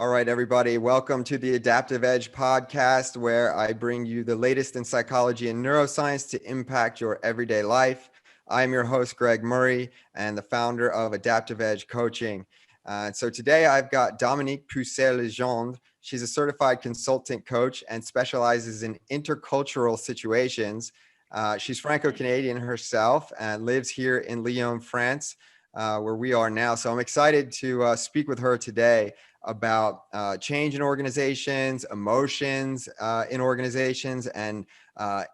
All right, everybody, welcome to the Adaptive Edge podcast, where I bring you the latest in psychology and neuroscience to impact your everyday life. I'm your host, Greg Murray, and the founder of Adaptive Edge Coaching. So today I've got Dominique Pucelle-Legendre. She's a certified consultant coach and specializes in intercultural situations. She's Franco-Canadian herself and lives here in Lyon, France, where we are now. So I'm excited to speak with her today about change in organizations, emotions in organizations, and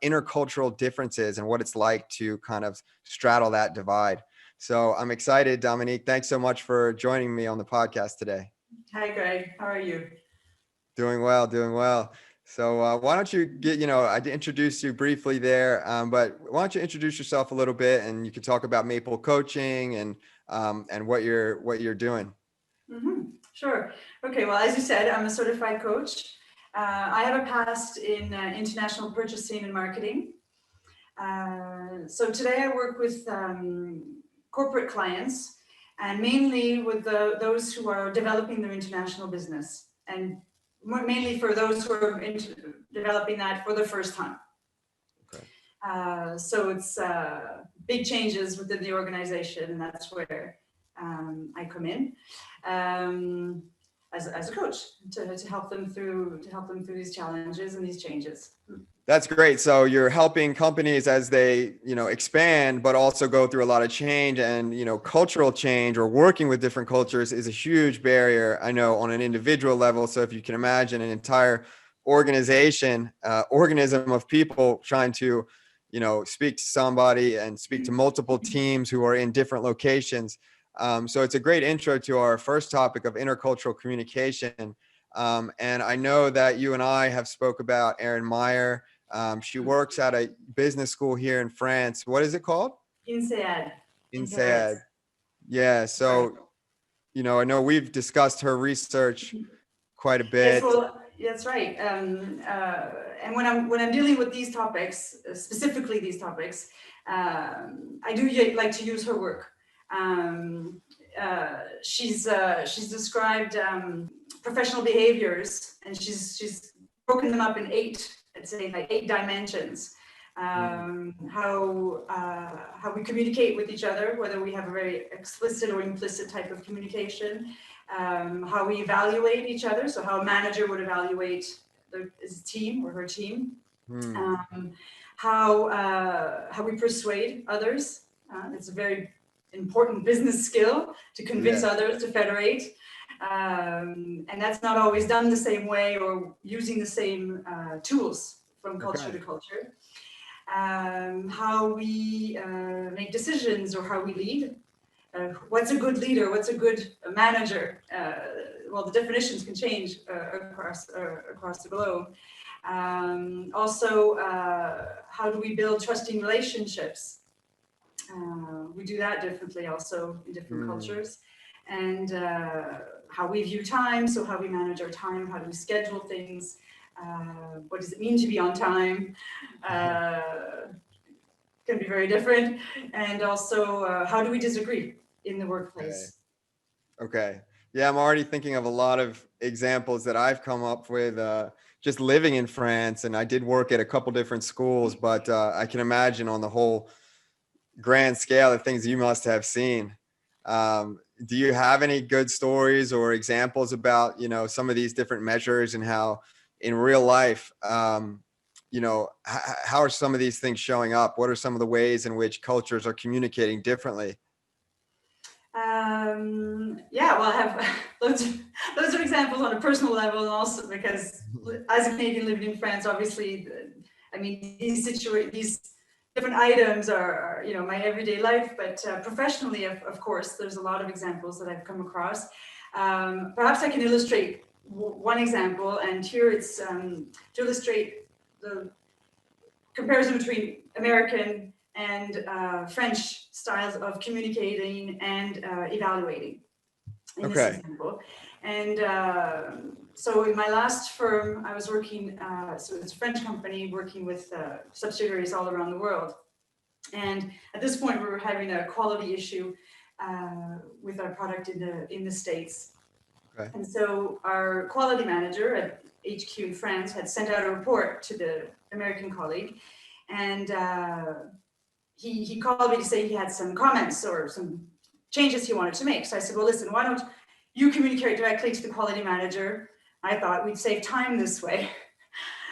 intercultural differences and what it's like to kind of straddle that divide. So I'm excited, Dominique. Thanks so much for joining me on the podcast today. Hi, Greg. How are you? Doing well, doing well. So why don't you get, I introduced you briefly there, but why don't you introduce yourself a little bit, and you can talk about Maple Coaching and what you're doing. Mm-hmm. Sure. Okay. Well, as you said, I'm a certified coach. I have a past in international purchasing and marketing. So today I work with corporate clients, and mainly with those who are developing their international business, and mainly for those who are developing that for the first time. Okay. So it's big changes within the organization, and that's where I come in as a coach to help them through these challenges and these changes. That's great. So you're helping companies as they, expand, but also go through a lot of change, and, cultural change or working with different cultures is a huge barrier, I know, on an individual level. So if you can imagine an entire organism of people trying to, speak to somebody and speak to multiple teams who are in different locations. So it's a great intro to our first topic of intercultural communication. And I know that you and I have spoke about Erin Meyer. She works at a business school here in France. What is it called? INSEAD. INSEAD. Yeah. So, I know we've discussed her research quite a bit. Yes, well, that's right. And when I'm dealing with these topics, specifically these topics, I do like to use her work. She's described professional behaviors, and she's broken them up in eight dimensions. How we communicate with each other, whether we have a very explicit or implicit type of communication, how we evaluate each other, so how a manager would evaluate his team or her team, how we persuade others. It's a very important business skill to convince others to federate. And that's not always done the same way or using the same tools from culture to culture. How we make decisions or how we lead. What's a good leader? What's a good manager? Well, the definitions can change across the globe. Also, how do we build trusting relationships? We do that differently also in different cultures. And how we view time, so how we manage our time, how do we schedule things, what does it mean to be on time, can be very different. And also, how do we disagree in the workplace? Okay. Yeah, I'm already thinking of a lot of examples that I've come up with just living in France, and I did work at a couple different schools, but I can imagine on the whole grand scale of things you must have seen. Do you have any good stories or examples about, some of these different measures and how in real life, how are some of these things showing up? What are some of the ways in which cultures are communicating differently? Well, I have loads of examples on a personal level, and also because as a Canadian living in France, obviously, these different items are my everyday life, but professionally, of course, there's a lot of examples that I've come across. Perhaps I can illustrate one example, and here it's to illustrate the comparison between American and French styles of communicating and evaluating in this example. And so in my last firm, I was working, so it's a French company working with subsidiaries all around the world. And at this point, we were having a quality issue with our product in the States. Okay. And so our quality manager at HQ in France had sent out a report to the American colleague, and he called me to say he had some comments or some changes he wanted to make. So I said, well, listen, why don't you communicate directly to the quality manager? I thought we'd save time this way.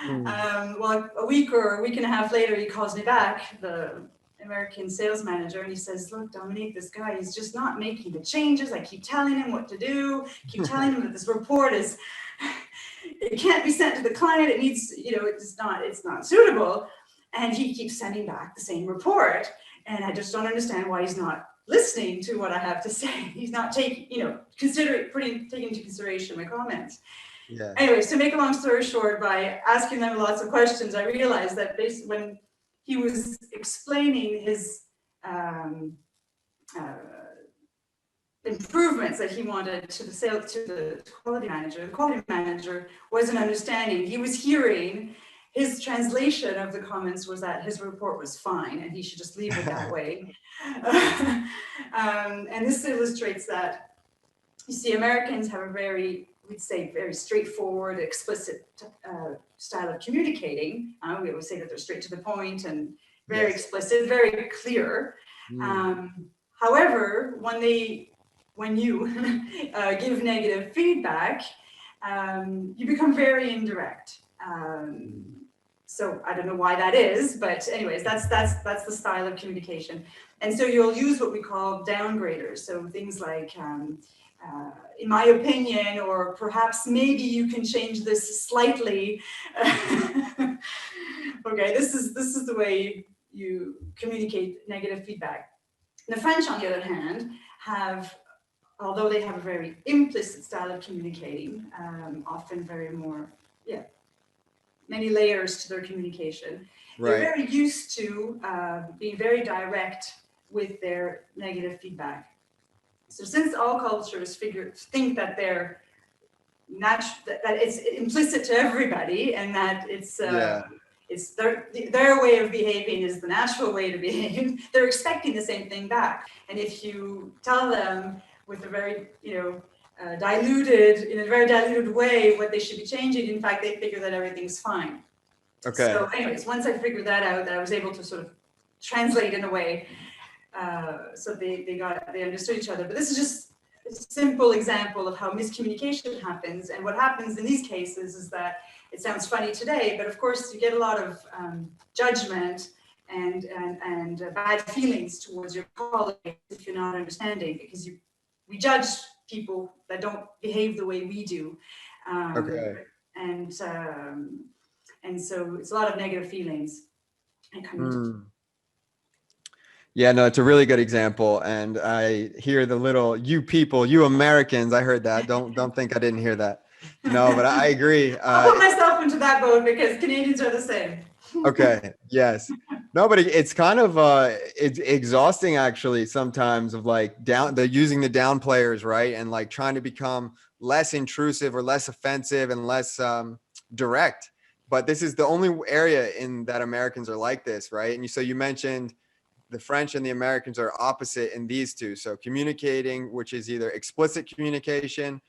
Well, a week or a week and a half later, he calls me back, the American sales manager, and he says, look, Dominique, this guy is just not making the changes. I keep telling him what to do, keep telling him that this report is, it can't be sent to the client. It needs, it's not suitable. And he keeps sending back the same report. And I just don't understand why he's not listening to what I have to say. He's not taking, taking into consideration my comments. Yeah. Anyways, to make a long story short, by asking them lots of questions, I realized that when he was explaining his improvements that he wanted to the quality manager wasn't understanding. He was hearing his translation of the comments was that his report was fine and he should just leave it that way. And this illustrates that, you see, Americans have a we'd say very straightforward, explicit style of communicating. We always say that they're straight to the point and very explicit, very clear. However, when you give negative feedback, you become very indirect. So I don't know why that is, but anyways, that's the style of communication. And so you'll use what we call downgraders. So things like, in my opinion, or perhaps maybe you can change this slightly. Okay, this is the way you communicate negative feedback. The French, on the other hand, although they have a very implicit style of communicating, often very more, many layers to their communication. Right. They're very used to being very direct with their negative feedback. So since all cultures think that that it's implicit to everybody and that it's their way of behaving is the natural way to behave, they're expecting the same thing back. And if you tell them with a very, in a very diluted way what they should be changing, in fact, they figure that everything's fine. Okay. So anyways, once I figured that out, I was able to sort of translate in a way so they understood each other. But this is just a simple example of how miscommunication happens. And what happens in these cases is that it sounds funny today, but of course you get a lot of judgment and bad feelings towards your colleagues if you're not understanding, because we judge people that don't behave the way we do. Okay. And so it's a lot of negative feelings. Yeah, no, it's a really good example. And I hear the little, you Americans, I heard that. Don't think I didn't hear that. No, but I agree. I'll put myself into that boat because Canadians are the same. Okay. Yes. No, but it's kind of it's exhausting actually sometimes of like using the down players, right? And like trying to become less intrusive or less offensive and less direct. But this is the only area in that Americans are like this, right? And so you mentioned the French and the Americans are opposite in these two. So communicating, which is either explicit communication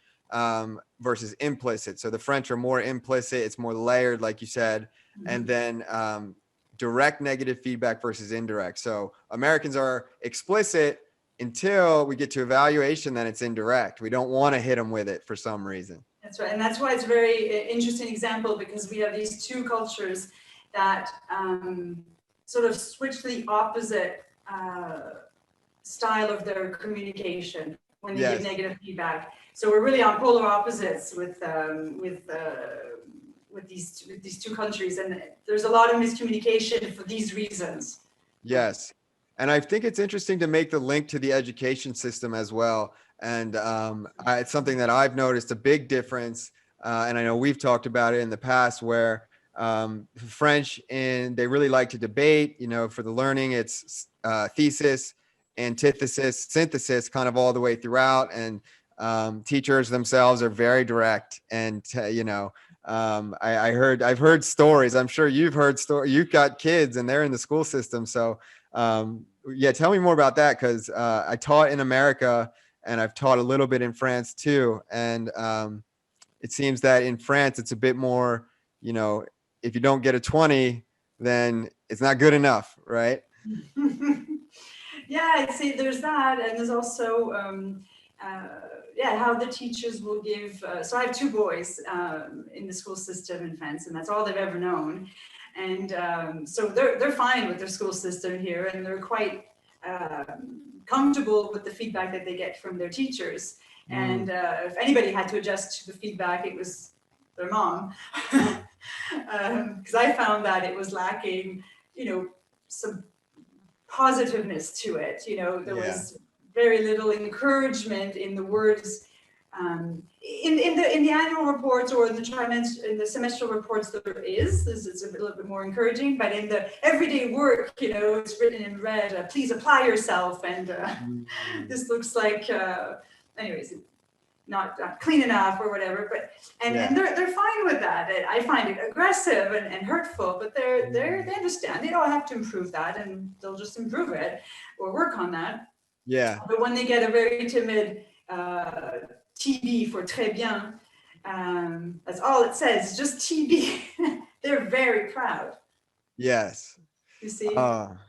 versus implicit. So the French are more implicit. It's more layered, like you said. Mm-hmm. And then direct negative feedback versus indirect. So Americans are explicit until we get to evaluation, then it's indirect. We don't want to hit them with it for some reason. That's right. And that's why it's a very interesting example, because we have these two cultures that sort of switch to the opposite style of their communication when they give negative feedback. So we're really on polar opposites with these two countries, and there's a lot of miscommunication for these reasons. Yes, and I think it's interesting to make the link to the education system as well. And it's something that I've noticed a big difference, and I know we've talked about it in the past, where French, and they really like to debate. For the learning, it's thesis, antithesis, synthesis, kind of all the way throughout. And teachers themselves are very direct. And I've heard stories. I'm sure you've heard stories. You've got kids, and they're in the school system. So tell me more about that, because I taught in America, and I've taught a little bit in France too. And it seems that in France, it's a bit more, you know, if you don't get a 20, then it's not good enough, right? Yeah, I'd say there's that, and there's also how the teachers will give. So I have two boys in the school system in France, and that's all they've ever known. And so they're fine with their school system here, and they're quite comfortable with the feedback that they get from their teachers. And if anybody had to adjust to the feedback, it was their mom, because I found that it was lacking, some positiveness to it. There was very little encouragement in the words. In the annual reports or in the semestral reports, it's a little bit more encouraging, but in the everyday work, it's written in red, please apply yourself, and this looks like, anyways, not clean enough or whatever, but and they're fine with that. I find it aggressive and hurtful, but they understand. They don't have to improve that, and they'll just improve it or work on that. Yeah. But when they get a very timid TB for très bien, that's all it says, just TB. They're very proud. Yes. You see?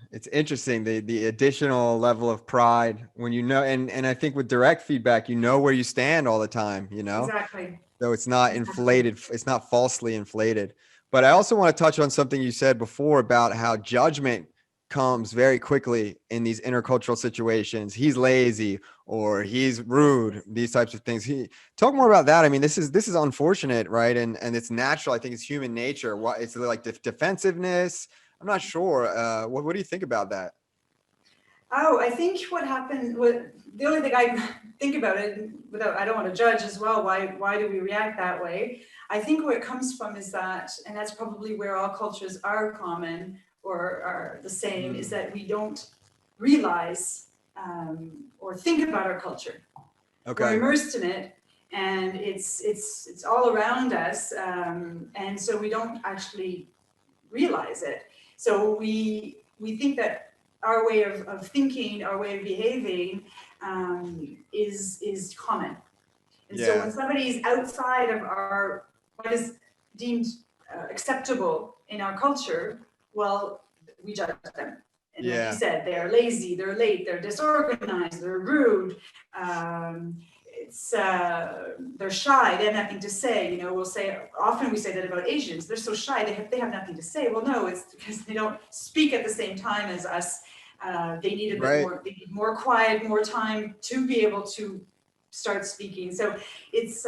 It's interesting, the additional level of pride when and I think with direct feedback, where you stand all the time, Exactly. So it's not inflated, it's not falsely inflated. But I also want to touch on something you said before about how judgment comes very quickly in these intercultural situations. He's lazy or he's rude, these types of things. Talk more about that. I mean, this is unfortunate, right? And it's natural. I think it's human nature. What it's like defensiveness. I'm not sure. What do you think about that? Oh, I think what happened, the only thing I think about it, I don't want to judge as well, why do we react that way? I think where it comes from is that, and that's probably where all cultures are common or are the same, is that we don't realize or think about our culture. Okay. We're immersed in it, and it's all around us, and so we don't actually realize it. So we think that our way of thinking, our way of behaving is common. And so when somebody is outside of what is deemed acceptable in our culture, well, we judge them. And like you said, they're lazy, they're late, they're disorganized, they're rude. They're shy, they have nothing to say. Often we say that about Asians, they're so shy, they have nothing to say. Well, no, it's because they don't speak at the same time as us. They need a bit more, they need more quiet, more time to be able to start speaking. So it's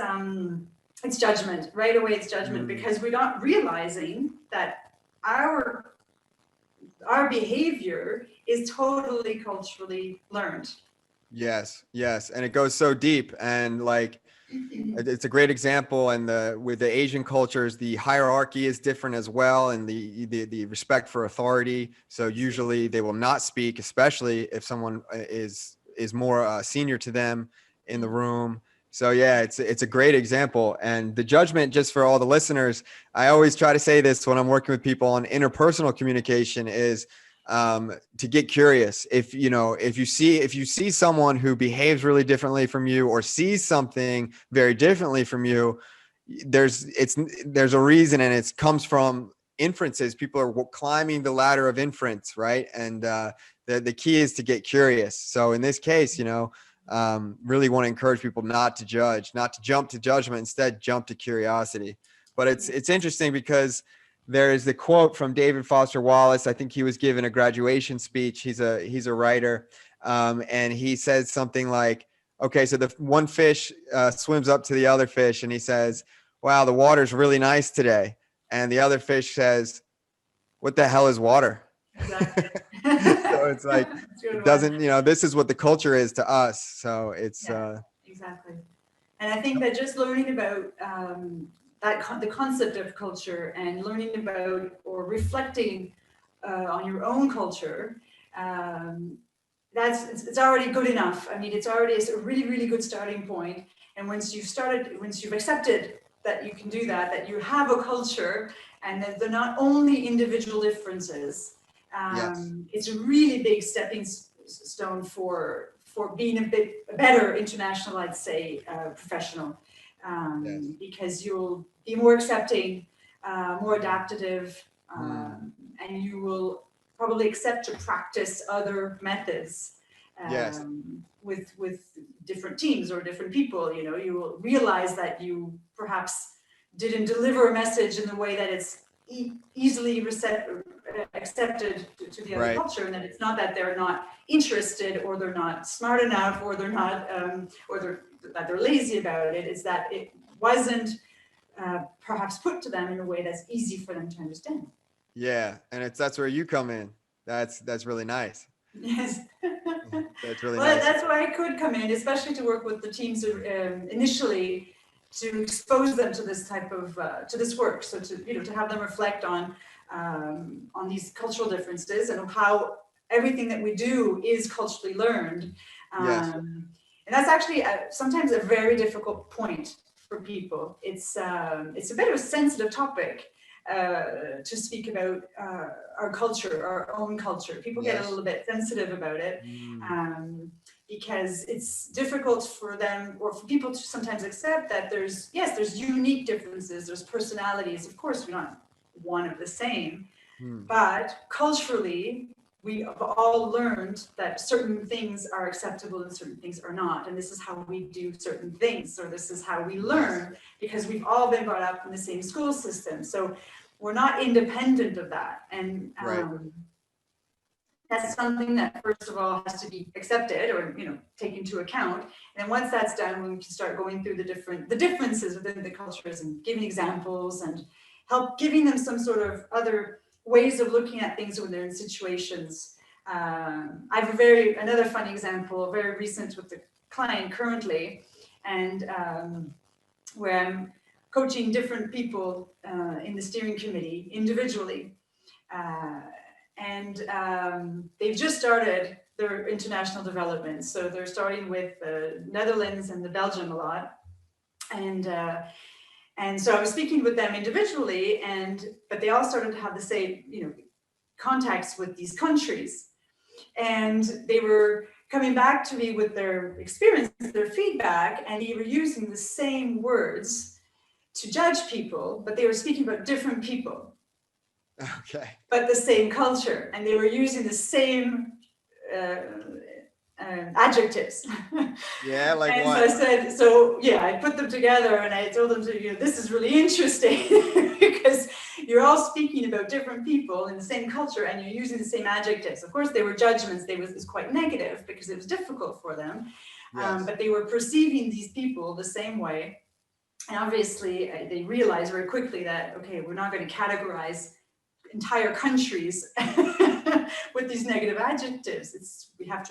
judgment, right away it's judgment, because we're not realizing that our behavior is totally culturally learned. Yes. And it goes so deep, and like it's a great example. And with the Asian cultures, the hierarchy is different as well, and the respect for authority. So usually they will not speak, especially if someone is more senior to them in the room. So it's a great example. And the judgment, just for all the listeners, I always try to say this when I'm working with people on interpersonal communication, is to get curious. If you see someone who behaves really differently from you or sees something very differently from you, there's a reason, and it comes from inferences. People are climbing the ladder of inference, right? And the key is to get curious. So in this case, really want to encourage people not to judge, not to jump to judgment, instead jump to curiosity. But it's interesting because there is the quote from David Foster Wallace. I think he was given a graduation speech. He's a writer. And he says something like, okay, so the one fish swims up to the other fish and he says, wow, the water's really nice today. And the other fish says, what the hell is water? Exactly. So it's like, it doesn't, this is what the culture is to us. So it's exactly. And I think that just learning about the concept of culture and learning about or reflecting on your own culture, it's already good enough. I mean, it's already a really, really good starting point. And once you've accepted that you can do that you have a culture, and that they're not only individual differences, it's a really big stepping stone for for being a bit better international, I'd say, professional, Yes. because you'll be more accepting, more adaptive, and you will probably accept to practice other methods Yes. with different teams or different people. You know, you will realize that you perhaps didn't deliver a message in the way that it's easily accepted to the other Right. culture, and that it's not that they're not interested or they're not smart enough or they're not that they're lazy about it. It's that it wasn't perhaps put to them in a way that's easy for them to understand. Yeah, and that's where you come in. That's really nice. Yes. That's really Well, nice. that's where I could come in, especially to work with the teams initially, to expose them to this type of to this work. So to have them reflect on these cultural differences and how everything that we do is culturally learned. Yes. And that's actually sometimes a very difficult point for people. It's a bit of a sensitive topic to speak about our culture, our own culture. People get a little bit sensitive about it because it's difficult for them or for people to sometimes accept that there's unique differences, there's personalities. Of course, we're not one of the same, but culturally, we have all learned that certain things are acceptable and certain things are not. And this is how we do certain things, or this is how we learn, because we've all been brought up in the same school system. So we're not independent of that. And that's something that, first of all, has to be accepted or, taken into account. And once that's done, we can start going through the differences within the cultures and giving examples and giving them some sort of other ways of looking at things when they're in situations. I have another funny example, very recent with the client currently, and where I'm coaching different people in the steering committee individually. And they've just started their international development. So they're starting with the Netherlands and the Belgium a lot. And so I was speaking with them individually, but they all started to have the same, contacts with these countries. And they were coming back to me with their experience, their feedback, and they were using the same words to judge people, but they were speaking about different people. Okay. But the same culture, and they were using the same adjectives. Yeah, like and what? So I put them together and I told them this is really interesting because you're all speaking about different people in the same culture and you're using the same adjectives. Of course, they were judgments. It was quite negative because it was difficult for them, but they were perceiving these people the same way. And obviously, they realized very quickly that, okay, we're not going to categorize entire countries with these negative adjectives. We have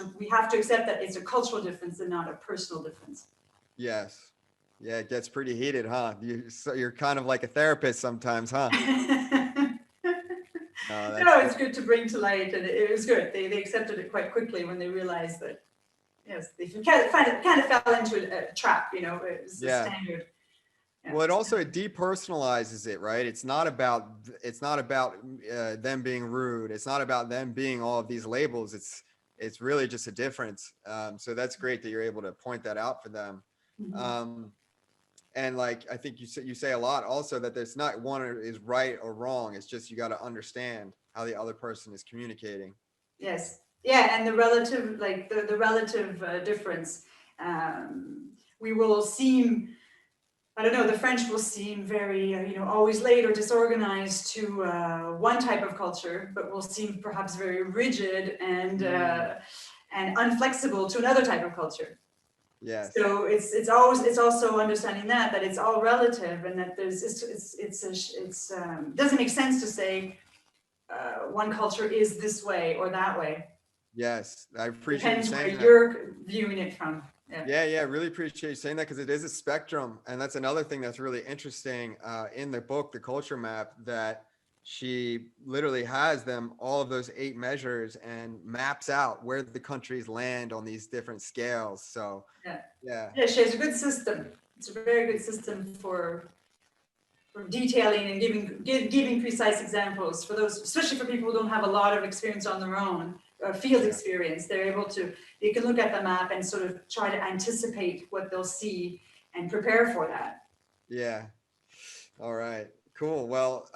to accept that it's a cultural difference and not a personal difference. Yes. Yeah, it gets pretty heated, huh? You're kind of like a therapist sometimes, huh? No, it's good to bring to light, and it was good. They accepted it quite quickly when they realized that, yes, they kind of fell into a trap. It was the standard. Well, it also depersonalizes it, right? It's not about them being rude. It's not about them being all of these labels. It's really just a difference. So that's great that you're able to point that out for them. And like I think you say a lot also that there's not one is right or wrong. It's just you got to understand how the other person is communicating. Yes, yeah, and the relative the relative difference. We will seem. I don't know, the French will seem very, always late or disorganized to one type of culture, but will seem perhaps very rigid and unflexible to another type of culture. Yes. So it's also understanding that it's all relative, and that it doesn't make sense to say one culture is this way or that way. Yes, I appreciate you saying that. Depends where you're viewing it from. Yeah, really appreciate you saying that because it is a spectrum. And that's another thing that's really interesting in the book, The Culture Map, that she literally has all of those 8 measures and maps out where the countries land on these different scales. So yeah, she has a good system. It's a very good system for detailing and giving precise examples for those, especially for people who don't have a lot of experience on their own. field experience. They can look at the map and sort of try to anticipate what they'll see and prepare for that. Yeah. All right. Cool. Well,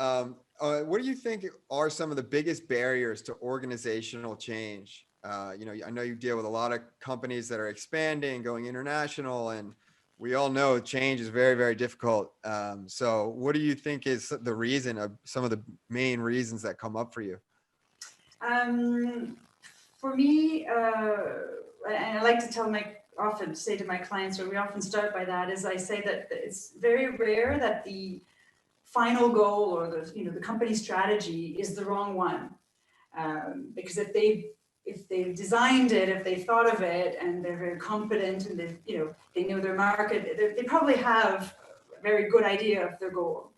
what do you think are some of the biggest barriers to organizational change? I know you deal with a lot of companies that are expanding, going international, and we all know change is very, very difficult. So what do you think is the reason of some of the main reasons that come up for you? For me, and I like to often say to my clients, or we often start by that, is I say that it's very rare that the final goal or the company strategy is the wrong one. Because if they've designed it, if they thought of it, and they're very competent, and they know their market, they probably have a very good idea of their goal.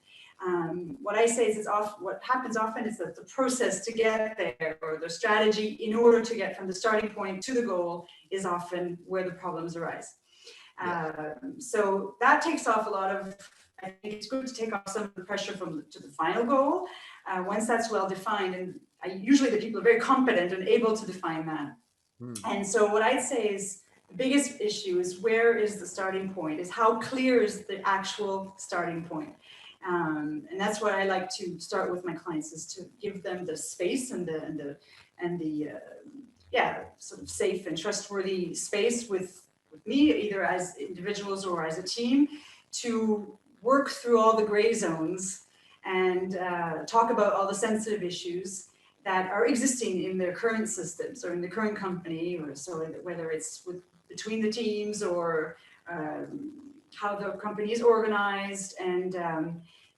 What I say is what happens often is that the process to get there, or the strategy in order to get from the starting point to the goal, is often where the problems arise. So that takes off a lot of, I think it's good to take off some of the pressure to the final goal. Once that's well defined, and usually the people are very competent and able to define that. And so what I'd say is the biggest issue is, where is the starting point? Is how clear is the actual starting point? And that's what I like to start with my clients, is to give them the space and the sort of safe and trustworthy space with me, either as individuals or as a team, to work through all the gray zones and talk about all the sensitive issues that are existing in their current systems or in the current company, or so whether it's between the teams or how the company is organized, and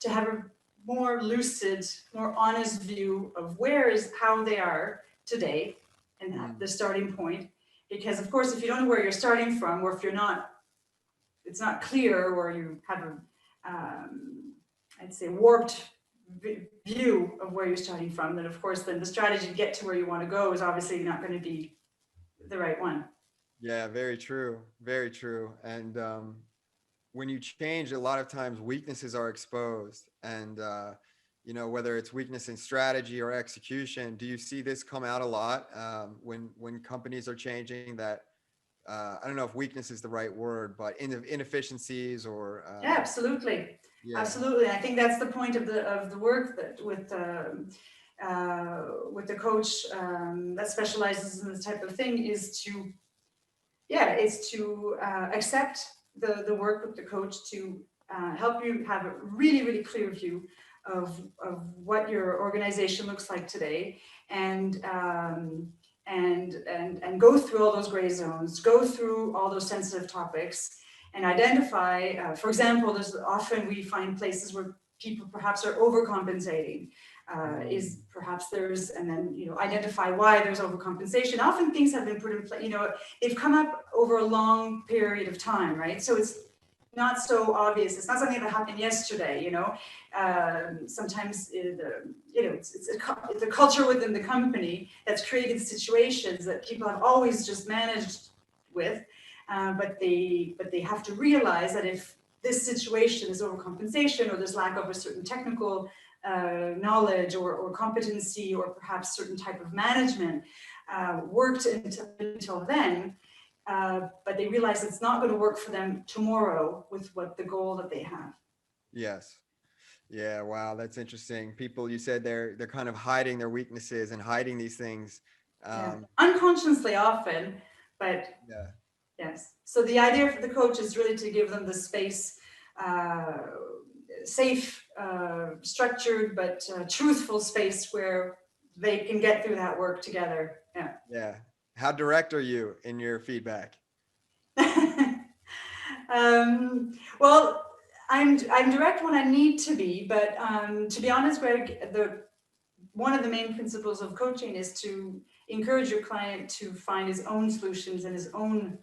to have a more lucid, more honest view of how they are today and the starting point. Because of course, if you don't know where you're starting from, or if it's not clear, or you have I'd say warped view of where you're starting from, then of course, then the strategy to get to where you want to go is obviously not going to be the right one. Yeah, very true. Very true. And when you change, a lot of times weaknesses are exposed, and whether it's weakness in strategy or execution. Do you see this come out a lot when companies are changing? That I don't know if weakness is the right word, but inefficiencies or yeah, absolutely. Yeah. Absolutely. I think that's the point of the work that with the coach that specializes in this type of thing, is to accept the work with the coach to help you have a really, really clear view of what your organization looks like today, and go through all those gray zones, go through all those sensitive topics, and identify, for example, we find places where people perhaps are overcompensating. And then identify why there's overcompensation. Often things have been put in place, they've come up over a long period of time, right? So it's not so obvious. It's not something that happened yesterday, sometimes it's a culture within the company that's created situations that people have always just managed with. But they have to realize that if this situation is overcompensation, or there's lack of a certain technical knowledge or competency, or perhaps certain type of management worked until then, but they realize it's not going to work for them tomorrow with the goal that they have. Yes. Yeah. Wow. That's interesting. People, you said they're kind of hiding their weaknesses and hiding these things. Unconsciously often, but yeah. Yes. So the idea for the coach is really to give them the space, safe, structured, but truthful space where they can get through that work together. Yeah. Yeah. How direct are you in your feedback? Well, I'm direct when I need to be, but to be honest, Greg, one of the main principles of coaching is to encourage your client to find his own solutions and his own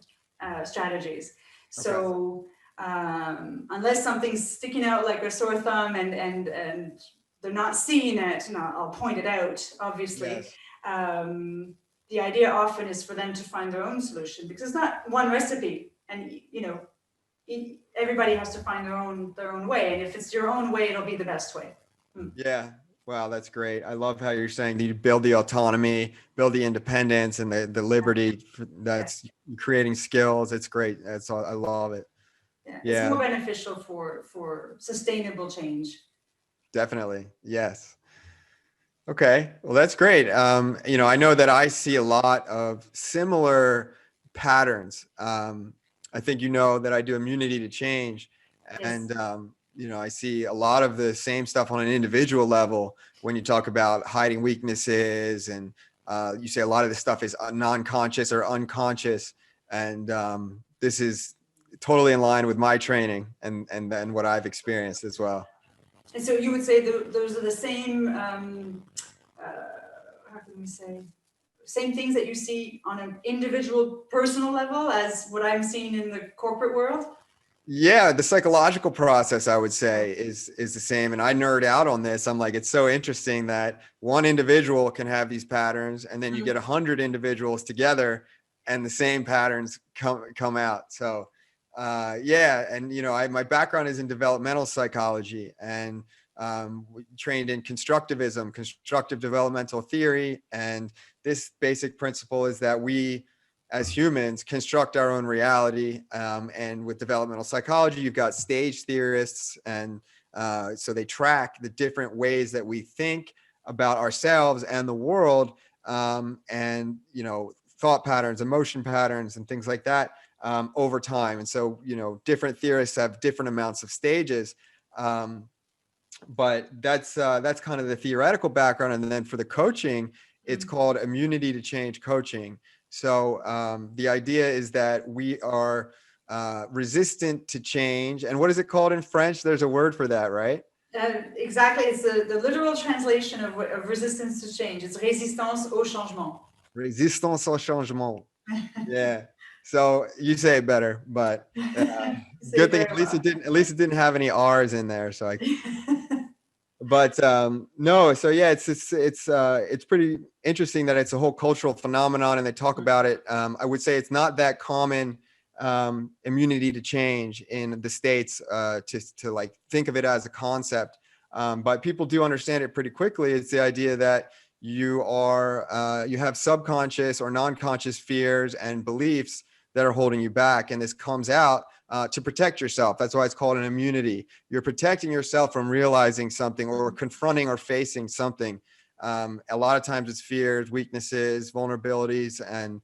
strategies. So unless something's sticking out like a sore thumb and they're not seeing it, and I'll point it out, obviously. Yes. The idea often is for them to find their own solution, because it's not one recipe, and everybody has to find their own way, and if it's your own way, it'll be the best way. Yeah, Wow, that's great. I love how you're saying that you build the autonomy, build the independence and the liberty Yeah, that's creating skills. It's great. I love it. yeah. It's more Yeah, beneficial for sustainable change. definitely. Yes. Okay. Well, that's great. I know that I see a lot of similar patterns. I think you know that I do immunity to change, Yes. and I see a lot of the same stuff on an individual level when you talk about hiding weaknesses, and you say a lot of this stuff is non-conscious or unconscious, and this is totally in line with my training and then what I've experienced as well. And so you would say those are the same, how can we say, same things that you see on an individual personal level as what I'm seeing in the corporate world? Yeah, the psychological process, I would say, is the same. And I nerd out on this. I'm like, it's so interesting that one individual can have these patterns, and then you get 100 individuals together, and the same patterns come out. So, yeah, and my background is in developmental psychology, and trained in constructivism, constructive developmental theory, and this basic principle is that we as humans construct our own reality. And with developmental psychology, you've got stage theorists, and so they track the different ways that we think about ourselves and the world, and thought patterns, emotion patterns, and things like that over time. And so different theorists have different amounts of stages. But that's kind of the theoretical background. And then for the coaching, it's called immunity to change coaching. So the idea is that we are resistant to change. And what is it called in French? There's a word for that, right? Exactly. It's the literal translation of resistance to change. It's résistance au changement. Résistance au changement. Yeah. So you say it better, but good thing Very well. at least it didn't have any R's in there. So but no, so yeah, it's pretty interesting that it's a whole cultural phenomenon, and they talk about it. I would say it's not that common, immunity to change in the States, to like think of it as a concept, but people do understand it pretty quickly. It's the idea that you have subconscious or non-conscious fears and beliefs that are holding you back, and this comes out to protect yourself. That's why it's called an immunity. You're protecting yourself from realizing something or confronting or facing something. A lot of times it's fears, weaknesses, vulnerabilities, and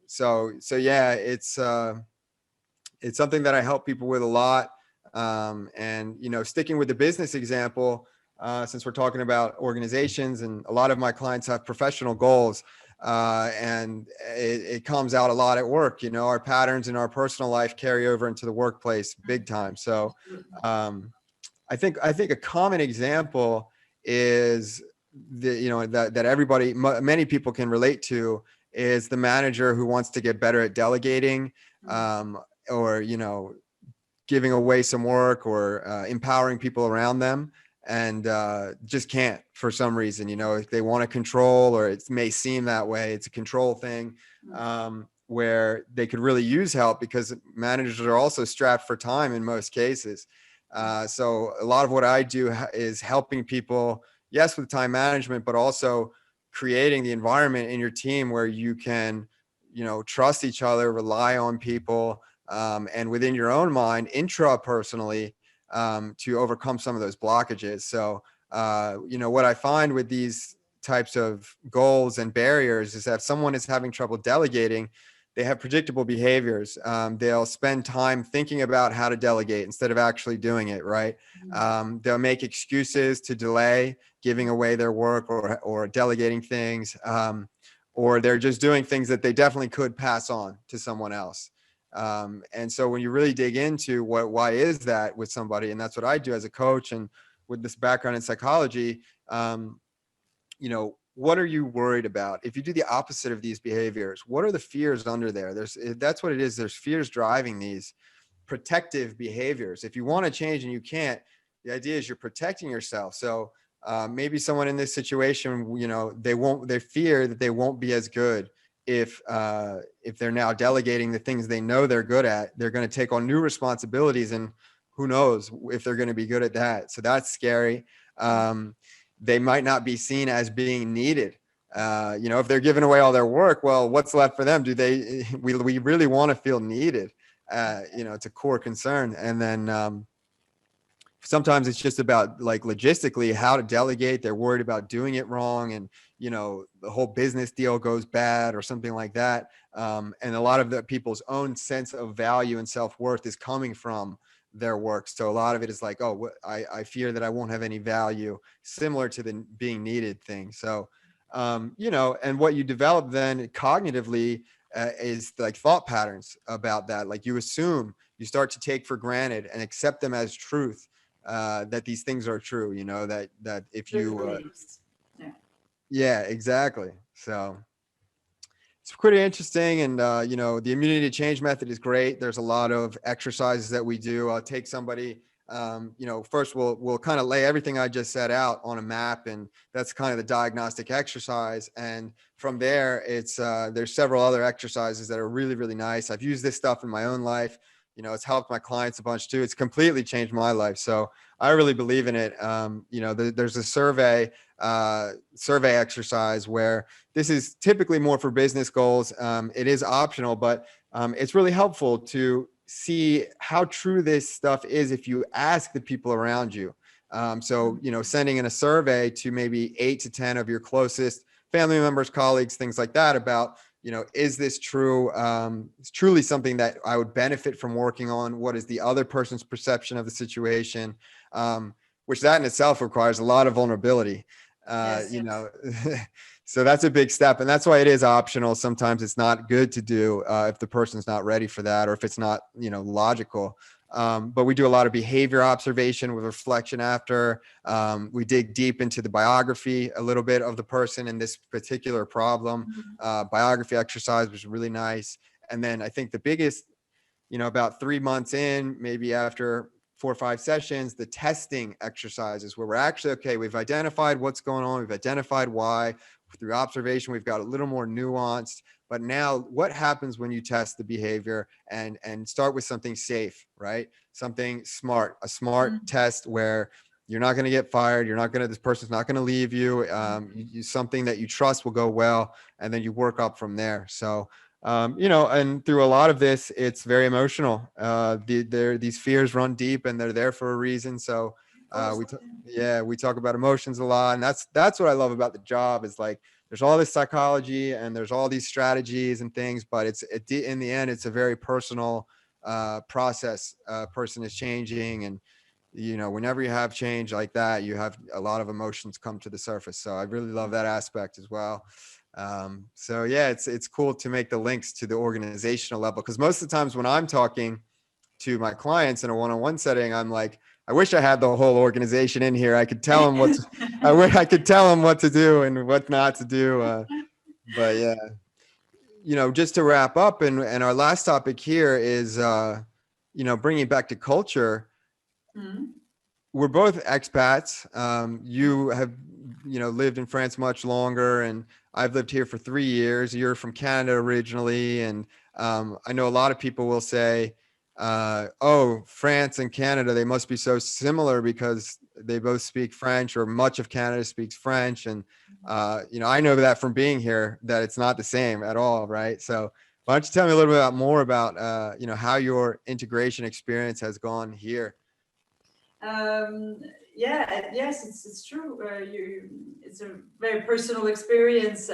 so yeah, it's something that I help people with a lot. And sticking with the business example, since we're talking about organizations, and a lot of my clients have professional goals, and it comes out a lot at work. Our patterns in our personal life carry over into the workplace big time. So I think a common example is that everybody, many people can relate to, is the manager who wants to get better at delegating, or giving away some work, or empowering people around them, and just can't for some reason. If they want to control, or it may seem that way, it's a control thing, where they could really use help, because managers are also strapped for time in most cases. So a lot of what I do is helping people, yes, with time management, but also creating the environment in your team where you can trust each other, rely on people, and within your own mind, intrapersonally, to overcome some of those blockages. So, what I find with these types of goals and barriers is that if someone is having trouble delegating, they have predictable behaviors. They'll spend time thinking about how to delegate instead of actually doing it, right? They'll make excuses to delay giving away their work, or delegating things, or they're just doing things that they definitely could pass on to someone else. And so when you really dig into why is that with somebody, and that's what I do as a coach, and with this background in psychology, what are you worried about? If you do the opposite of these behaviors, what are the fears under there? That's what it is. There's fears driving these protective behaviors. If you want to change and you can't, the idea is you're protecting yourself. So maybe someone in this situation, they fear that they won't be as good if they're now delegating the things they know they're good at. They're going to take on new responsibilities, and who knows if they're going to be good at that. So that's scary. they might not be seen as being needed. If they're giving away all their work, well, what's left for them? We really want to feel needed? It's a core concern. And then sometimes it's just about like logistically how to delegate. They're worried about doing it wrong, and the whole business deal goes bad or something like that. And a lot of the people's own sense of value and self-worth is coming from their work. So a lot of it is like, oh, I fear that I won't have any value, similar to the being needed thing. So and what you develop then cognitively is like thought patterns about that. Like you start to take for granted and accept them as truth, that these things are true, that if you yeah, exactly. So it's pretty interesting. And the immunity to change method is great. There's a lot of exercises that we do. I'll take somebody, first we'll kind of lay everything I just set out on a map, and that's kind of the diagnostic exercise. And from there, it's there's several other exercises that are really, really nice. I've used this stuff in my own life. It's helped my clients a bunch too. It's completely changed my life. So I really believe in it. There's a survey exercise where this is typically more for business goals. It is optional, but it's really helpful to see how true this stuff is if you ask the people around you. Sending in a survey to maybe 8 to 10 of your closest family members, colleagues, things like that about, is this true? It's truly something that I would benefit from working on. What is the other person's perception of the situation? Which that in itself requires a lot of vulnerability. Yes. So that's a big step, and that's why it is optional. Sometimes it's not good to do if the person's not ready for that, or if it's not, logical. But we do a lot of behavior observation with reflection after. We dig deep into the biography a little bit of the person in this particular problem. Biography exercise was really nice. And then I think the biggest, about 3 months in, maybe after 4 or 5 sessions, the testing exercises where we're actually, okay, we've identified what's going on. We've identified why. Through observation, we've got a little more nuanced. But now what happens when you test the behavior and start with something safe, right? Something smart, a smart test where you're not going to get fired. This person's not going to leave you. Something that you trust will go well. And then you work up from there. So, and through a lot of this, it's very emotional. These fears run deep, and they're there for a reason. So we talk about emotions a lot, and that's what I love about the job is like, there's all this psychology and there's all these strategies and things, but in the end, it's a very personal process. Person is changing, and whenever you have change like that, you have a lot of emotions come to the surface. So I really love that aspect as well. So yeah, it's cool to make the links to the organizational level, because most of the times when I'm talking to my clients in a one-on-one setting, I'm like, I wish I had the whole organization in here. I could tell them I could tell them what to do and what not to do. But yeah, just to wrap up, and our last topic here is, bringing it back to culture. We're both expats. You have, lived in France much longer, and I've lived here for 3 years. You're from Canada originally. And I know a lot of people will say, oh, France and Canada, they must be so similar because they both speak French, or much of Canada speaks French. And, I know that from being here, that it's not the same at all. Right. So why don't you tell me a little bit more about, how your integration experience has gone here? Yes, it's true. It's a very personal experience,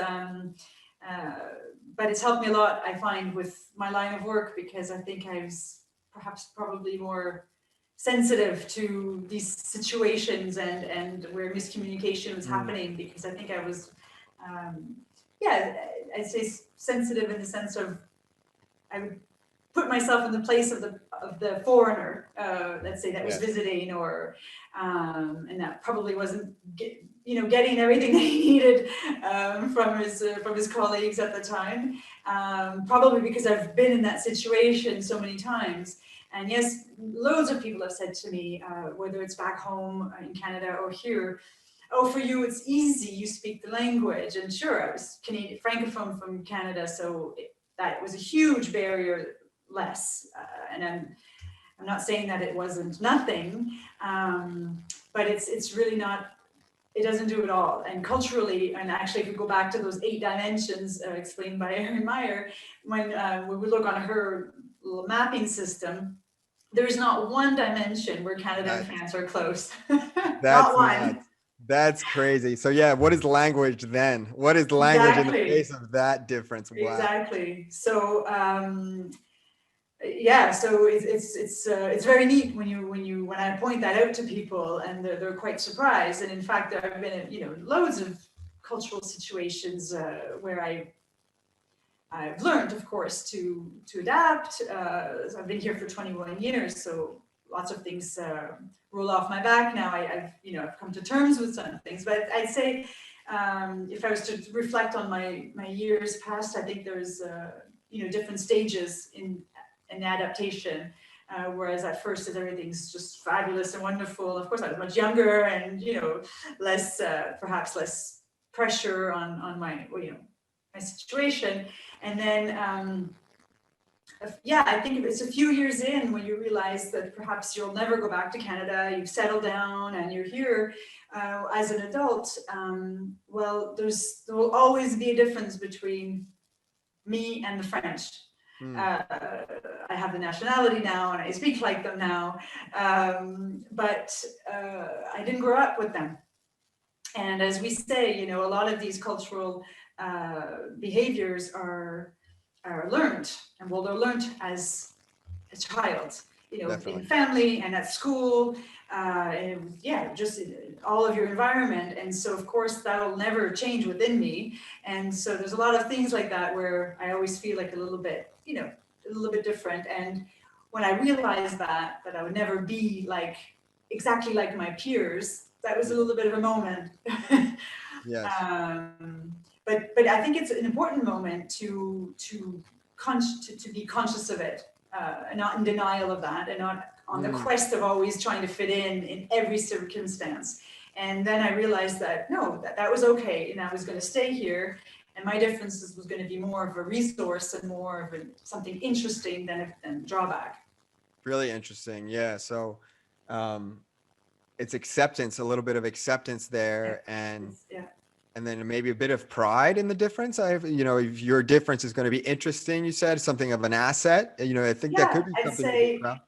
but it's helped me a lot, I find, with my line of work, because I think I was probably more sensitive to these situations and where miscommunication was happening, because I think I was, I'd say sensitive in the sense of I would put myself in the place of the foreigner, let's say, that was visiting, or and that probably wasn't getting everything that he needed from his colleagues at the time, probably because I've been in that situation so many times. And yes, loads of people have said to me, whether it's back home in Canada or here, oh, for you it's easy, you speak the language. And sure, I was Canadian francophone from Canada, so that was a huge barrier less, and I'm not saying that it wasn't nothing, but it's really not it doesn't do it all. And culturally, and actually, if you go back to those 8 dimensions explained by Erin Meyer, when we look on her little mapping system, there's not one dimension where Canada and France are close. Not That's one. nuts. That's crazy. So yeah, what is language then? What is language in the Exactly. face of that difference? Wow. Exactly. So yeah, so it's very neat when I point that out to people, and they're quite surprised. And in fact, there have been loads of cultural situations where I've learned, of course, to adapt. I've been here for 21 years, so lots of things roll off my back now. I've come to terms with some things, but I'd say if I was to reflect on my years past, I think there's different stages in adaptation. Whereas at first, as everything's just fabulous and wonderful. Of course, I was much younger, and less perhaps less pressure on my my situation. And then yeah, I think it's a few years in when you realize that perhaps you'll never go back to Canada. You've settled down and you're here as an adult. Well, there will always be a difference between me and the French. I have the nationality now and I speak like them now, but I didn't grow up with them. And as we say, a lot of these cultural behaviors are learned, and well, they're learned as a child, Definitely. in family and at school, and yeah, just all of your environment. And so, of course, that'll never change within me. And so, there's a lot of things like that where I always feel like a little bit different. And when I realized that I would never be exactly like my peers, that was a little bit of a moment. Yes. But I think it's an important moment to be conscious of it, and not in denial of that, and not on the quest of always trying to fit in every circumstance. And then I realized that no, that was okay, and I was going to stay here, and my differences was going to be more of a resource and more of something interesting than a drawback. Really interesting. Yeah. So it's acceptance, a little bit of acceptance there, and then maybe a bit of pride in the difference. If your difference is going to be interesting, you said something of an asset. I think that could be I'd something to be say proud.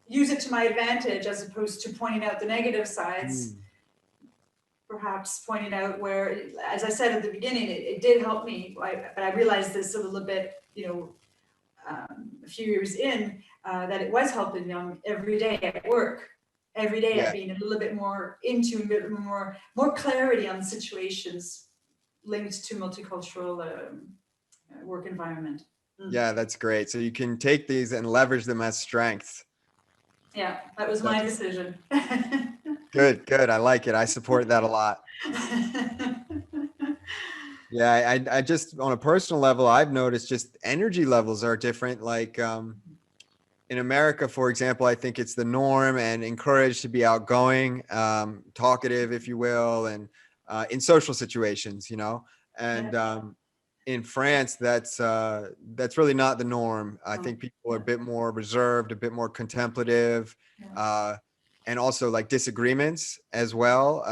use it to my advantage as opposed to pointing out the negative sides. Perhaps pointing out where, as I said at the beginning, it did help me, but I realized this a little bit, a few years in, that it was helping them every day at work, every day at being a little bit more into, a bit more clarity on situations linked to multicultural work environment. Yeah, that's great. So you can take these and leverage them as strengths. Yeah, that was my decision. Good. I like it. I support that a lot. Yeah, I just, on a personal level, I've noticed just energy levels are different. Like in America, for example, I think it's the norm and encouraged to be outgoing, talkative, if you will, and in social situations, and in France, that's really not the norm. I think people are a bit more reserved, a bit more contemplative, and also like disagreements as well.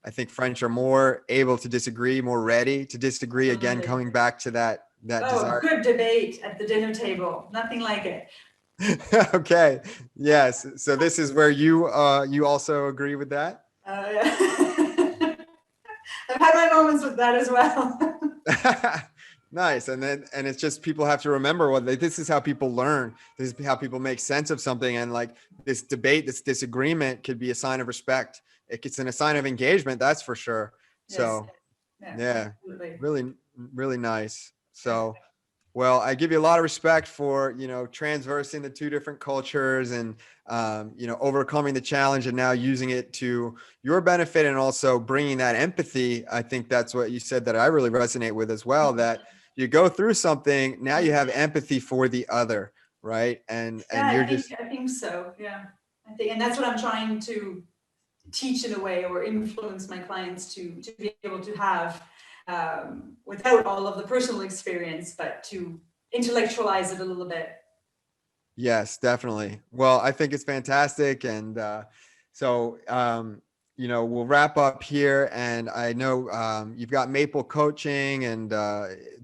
I think French are more able to disagree, more ready to disagree. Again, coming back to that desire. Good debate at the dinner table. Nothing like it. Okay. Yes. So this is where you also agree with that? I've had my moments with that as well. Nice. And it's just, people have to remember this is how people learn. This is how people make sense of something. And like this debate, this disagreement could be a sign of respect. It's a sign of engagement. That's for sure. Yes. So yeah, absolutely. really, really nice. So, well, I give you a lot of respect for, transversing the two different cultures and, overcoming the challenge and now using it to your benefit and also bringing that empathy. I think that's what you said that I really resonate with as well, that you go through something, now you have empathy for the other, right? And you're I think so. Yeah. I think, and that's what I'm trying to teach in a way, or influence my clients to be able to have, without all of the personal experience, but to intellectualize it a little bit. Yes, definitely. Well, I think it's fantastic. And so we'll wrap up here. And I know you've got Maple Coaching, and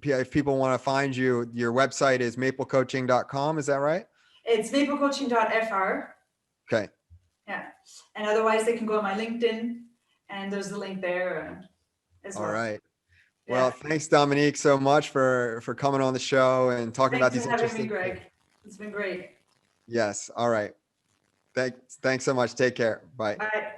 if people want to find you, your website is maplecoaching.com. Is that right? It's maplecoaching.fr. Okay. Yeah. And otherwise they can go on my LinkedIn, and there's the link there as well. All right. Well, thanks, Dominique, so much for coming on the show and talking about these interesting things. Thanks for having me, Greg. It's been great. Yes. All right. Thanks so much. Take care. Bye. Bye.